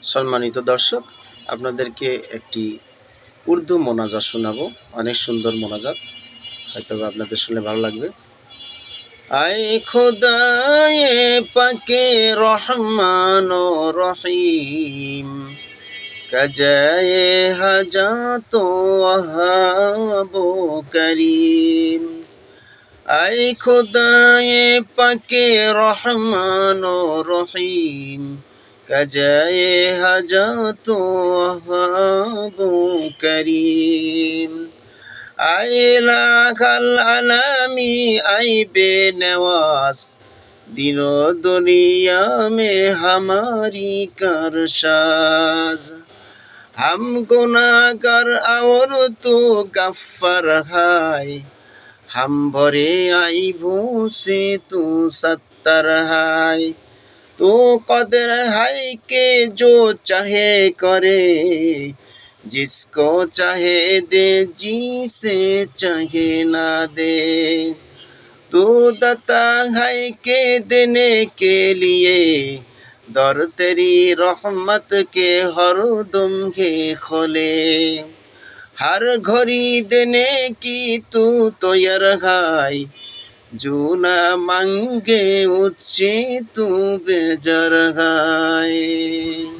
সম্মানিত দর্শক, আপনাদেরকে একটি উর্দু মোনাজাত শোনাবো। অনেক সুন্দর মোনাজাত, হয়তো আপনাদের শুনলে ভালো লাগবে। আয় খোদায়ে পাকে রহমান ও রহিম, কাজায়ে হাজাত ওয়াহাব করিম। আয় খোদায়ে পাকে রহমান ও রহিম, কাজায়ে হাজাত ওয়াহাব করিম। আয় লাখাল আলামি আয় বেনওয়াজ, দিনো দুনিয়া মে হামারি কারসাজ। हम गुनाहगार और तू गफ्फार है, हम भरे आईबों से तू सत्तर है। तू कदर है के जो चाहे करे, जिसको चाहे दे जिसे चाहे ना दे। तू दाता है के देने के लिए, दर तेरी रहमत के हर दम के खोले। हर घड़ी देने की तू तैयार है, जो ना मांगे उससे तू बेजार है।